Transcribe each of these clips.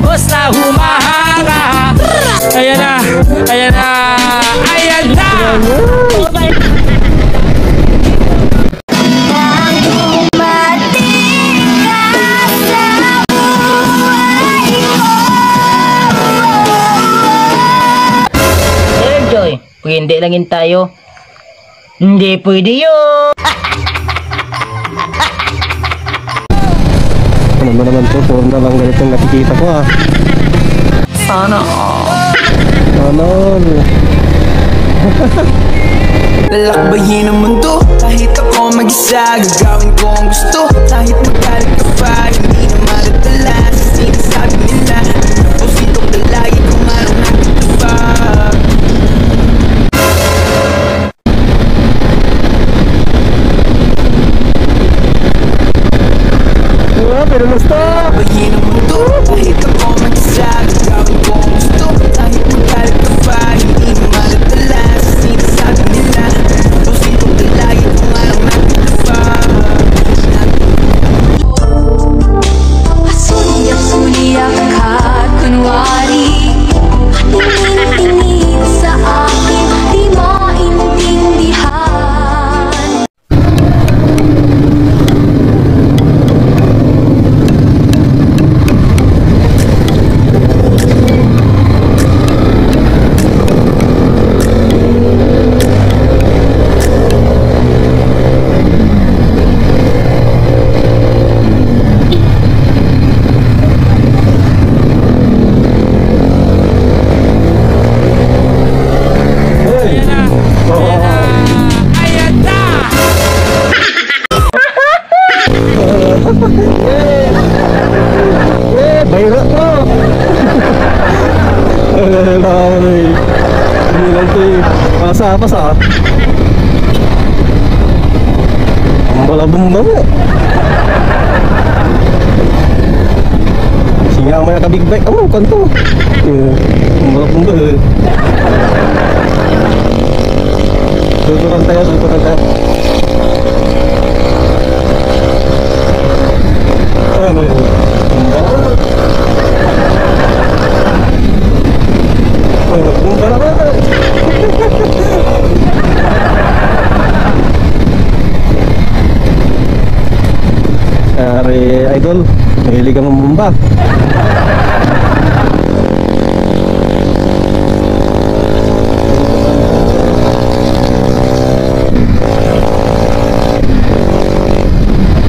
boss na humahanga. Ayan na, ayan na, ayan na. Sir Joy, pwede langin tayo. Hindi pwede yun. Ano ba naman to? Puro na lang ganitong nakikita ko ah. Sana Ano? Lalakbayin ang mundo, kahit ako mag-isa. Gagawin ko ang gusto, kahit magalit ka pa. Hindi na madatala sa sinasabi nila. Pusito ka lagi kung anong nakita pa. Pero gusto! Lalakbayin ang mundo, kahit ako mag-isa. Gagawin ko ang gusto, kahit magalit ka pa. Hindi na madatala sa sinasabi nila. Pusito ka lagi kung anong nakita pa. Suliyak kahit kunwari tingin-tingin sa akin, di maintindihan. Bayra to! Hindi lang ito eh. Pasa. Ang balabong mo. Singa mo yung kabig bike. Oh, kanto. Ang balabong ba eh. Tutukan tayo. Ano yun? Ari idol, mahilig ka mamumba.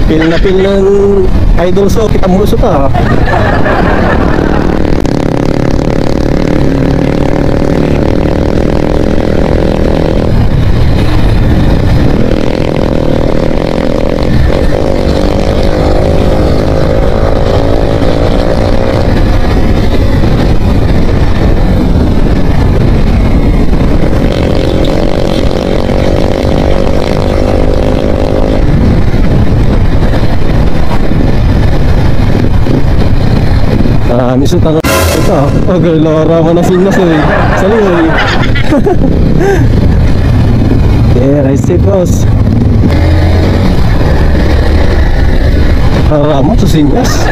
Pil na pil ng idol so kita muso ta. Miso tanga ito. Okay, lara mo na sinas eh. Sali eh. Yeah, right safe boss. Lara mo sa sinas.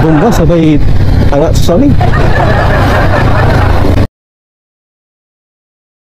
Bomba sabay tanga sa sali.